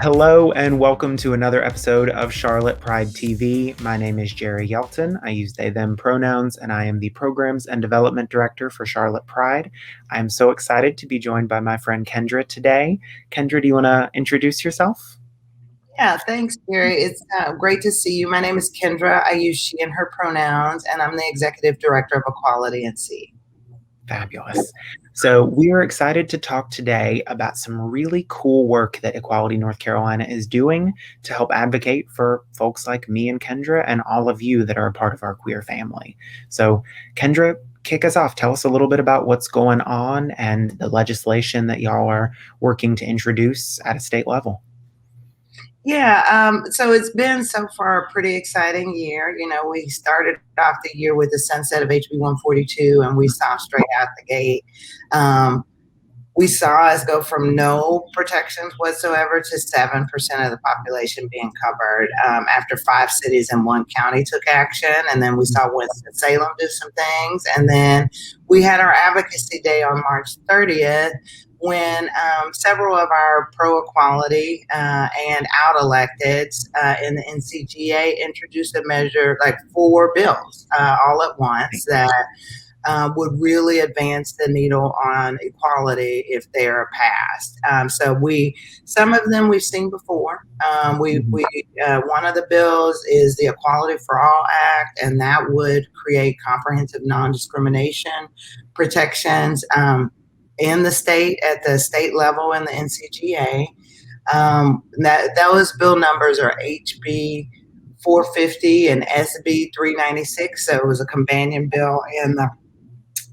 Hello and welcome to another episode of Charlotte Pride TV. My name is Jerry Yelton. I use they, them pronouns, and I am the Programs and Development Director for Charlotte Pride. I am so excited to be joined by my friend Kendra today. Kendra, do you want to introduce yourself? Yeah, thanks, Jerry. It's great to see you. My name is Kendra. I use she and her pronouns, and I'm the Executive Director of Equality and C. Fabulous. So, we are excited to talk today about some really cool work that Equality North Carolina is doing to help advocate for folks like me and Kendra and all of you that are a part of our queer family. So, Kendra, kick us off. Tell us a little bit about what's going on and the legislation that y'all are working to introduce at a state level. Yeah, so it's been so far a pretty exciting year. You know, we started off the year with the sunset of HB 142, and we saw straight out the gate. We saw us go from no protections whatsoever to 7% of the population being covered after 5 cities and 1 county took action. And then we saw Winston-Salem do some things. And then we had our advocacy day on March 30th when several of our pro-equality and out electeds in the NCGA introduced a measure, like 4 bills all at once that would really advance the needle on equality if they are passed. Some of them we've seen before. One of the bills is the Equality for All Act, and that would create comprehensive non-discrimination protections in the state, at the state level in the NCGA. Those bill numbers are HB 450 and SB 396. So it was a companion bill in the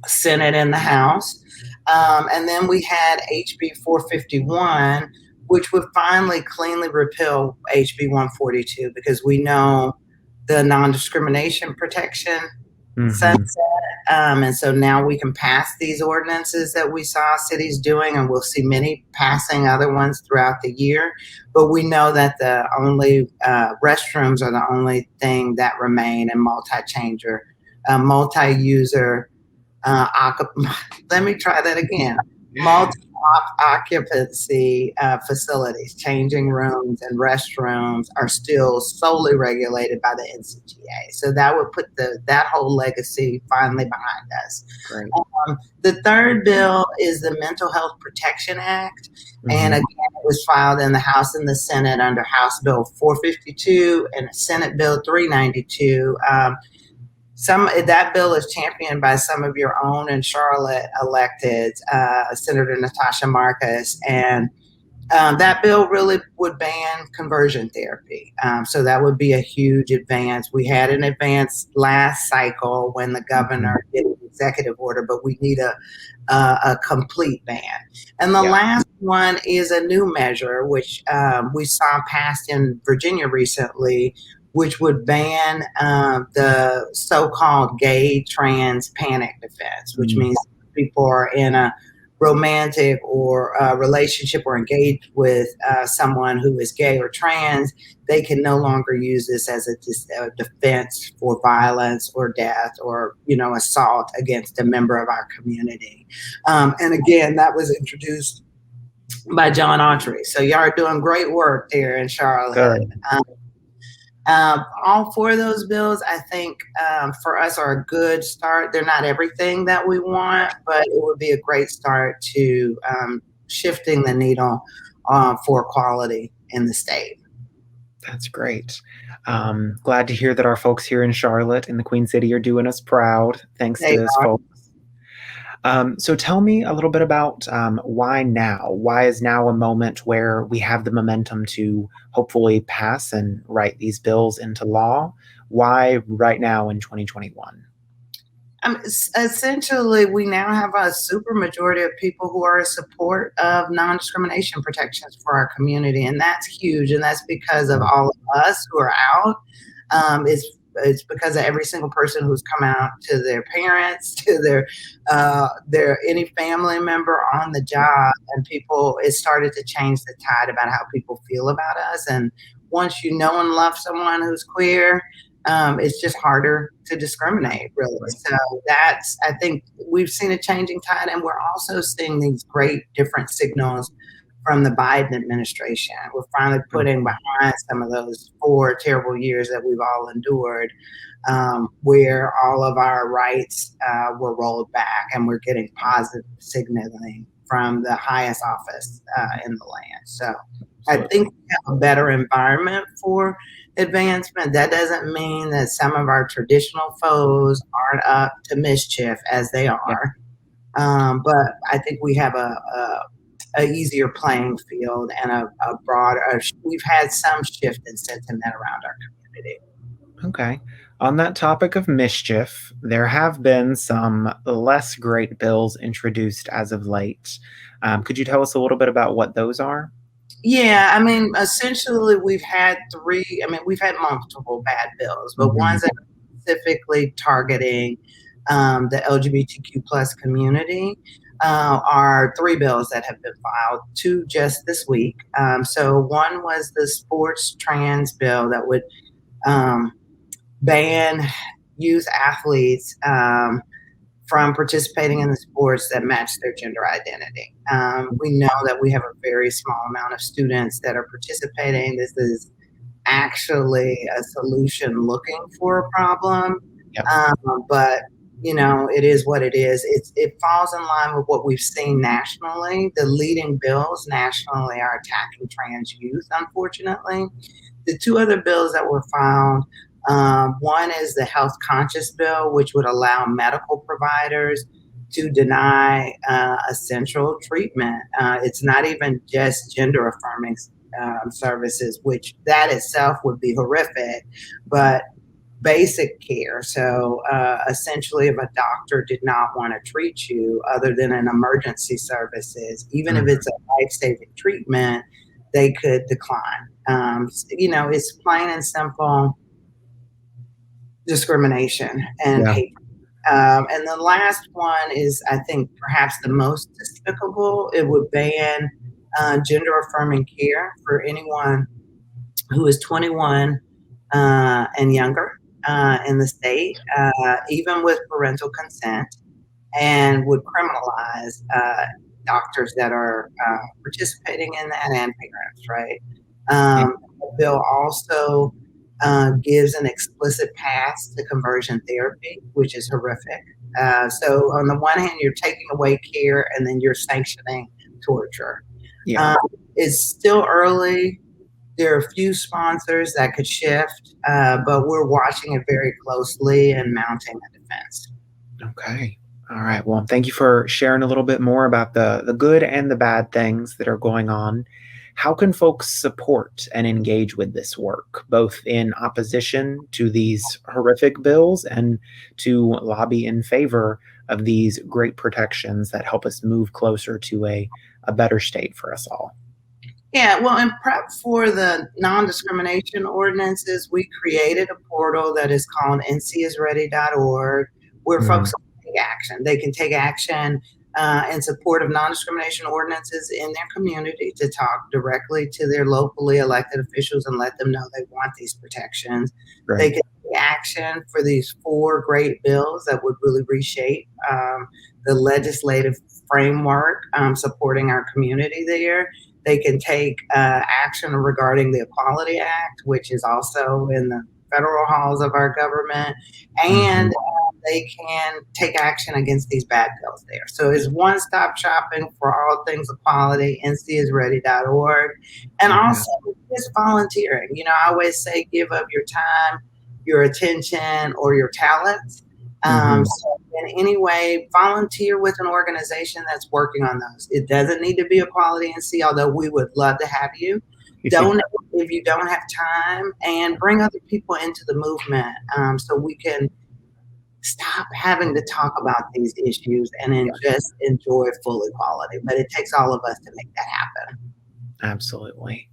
Senate and the House. And then we had HB 451, which would finally cleanly repeal HB 142 because we know the non-discrimination protection sunset. And so now we can pass these ordinances that we saw cities doing, and we'll see many passing other ones throughout the year. But we know that the only restrooms are the only thing that remain in multi-user let me try that again. Multi-occupancy facilities, changing rooms and restrooms are still solely regulated by the NCGA. So that would put that whole legacy finally behind us. The third bill is the Mental Health Protection Act. And again, it was filed in the House and the Senate under House Bill 452 and Senate Bill 392. That bill is championed by some of your own in Charlotte electeds, Senator Natasha Marcus, and that bill really would ban conversion therapy. So that would be a huge advance. We had an advance last cycle when the governor did an executive order, but we need a complete ban. And the last one is a new measure, which we saw passed in Virginia recently, which would ban the so-called gay trans panic defense, which means people are in a romantic or relationship or engaged with someone who is gay or trans. They can no longer use this as a defense for violence or death or, assault against a member of our community. And again, that was introduced by John Autry. So y'all are doing great work there in Charlotte. All 4 of those bills, I think, for us are a good start. They're not everything that we want, but it would be a great start to shifting the needle for equality in the state. That's great. Glad to hear that our folks here in Charlotte and the Queen City are doing us proud. Thanks to those folks. So tell me a little bit about why now? Why is now a moment where we have the momentum to hopefully pass and write these bills into law? Why right now in 2021? Essentially, we now have a super majority of people who are in support of non-discrimination protections for our community, and that's huge. And that's because of all of us who are out. It's because of every single person who's come out, to their parents, to their any family member on the job, and it started to change the tide about how people feel about us. And once you know and love someone who's queer, it's just harder to discriminate, really. So I think we've seen a changing tide, and we're also seeing these great different signals from the Biden administration. We're finally putting behind some of those 4 terrible years that we've all endured, where all of our rights were rolled back, and we're getting positive signaling from the highest office in the land. So I think we have a better environment for advancement. That doesn't mean that some of our traditional foes aren't up to mischief, as they are. But I think we have a easier playing field and a broader, we've had some shift in sentiment around our community. Okay. On that topic of mischief, there have been some less great bills introduced as of late. Could you tell us a little bit about what those are? Yeah, I mean, essentially, we've had multiple bad bills, but ones that are specifically targeting the LGBTQ plus community are 3 bills that have been filed, 2 just this week. So one was the sports trans bill that would ban youth athletes from participating in the sports that match their gender identity. We know that we have a very small amount of students that are participating. This is actually a solution looking for a problem, but it is what it is. It falls in line with what we've seen nationally. The leading bills nationally are attacking trans youth, unfortunately. The 2 other bills that were filed, one is the health conscious bill, which would allow medical providers to deny essential treatment. It's not even just gender affirming services, which that itself would be horrific, but basic care. So essentially, if a doctor did not want to treat you other than an emergency services, even if it's a life-saving treatment, they could decline. It's plain and simple discrimination and hate. And the last one is, I think, perhaps the most despicable. It would ban gender affirming care for anyone who is 21 and younger in the state, even with parental consent, and would criminalize doctors that are participating in that and parents, right? The bill also gives an explicit path to conversion therapy, which is horrific. So on the one hand, you're taking away care, and then you're sanctioning torture. It's still early. There are a few sponsors that could shift, but we're watching it very closely and mounting a defense. Okay. All right. Well, thank you for sharing a little bit more about the good and the bad things that are going on. How can folks support and engage with this work, both in opposition to these horrific bills and to lobby in favor of these great protections that help us move closer to a better state for us all? Yeah, well, in prep for the non-discrimination ordinances, we created a portal that is called ncisready.org, where folks can take action. They can take action in support of non-discrimination ordinances in their community, to talk directly to their locally elected officials and let them know they want these protections. Right. They can take action for these 4 great bills that would really reshape the legislative framework supporting our community there. They can take action regarding the Equality Act, which is also in the federal halls of our government, and they can take action against these bad bills there. So it's one-stop shopping for all things equality, ncisready.org, and also just volunteering. I always say, give up your time, your attention, or your talents. So in any way, volunteer with an organization that's working on those. It doesn't need to be Equality NC, although we would love to have you. Donate if you don't have time, and bring other people into the movement so we can stop having to talk about these issues and just enjoy full equality. But it takes all of us to make that happen. Absolutely.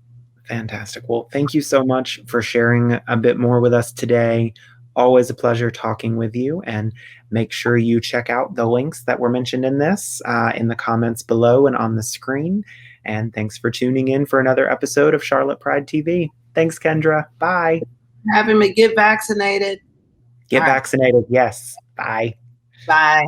Fantastic. Well, thank you so much for sharing a bit more with us today. Always a pleasure talking with you, and make sure you check out the links that were mentioned in this in the comments below and on the screen. And thanks for tuning in for another episode of Charlotte Pride TV. Thanks, Kendra. Bye. Having me. Get vaccinated. Get vaccinated. Yes. Bye. Bye.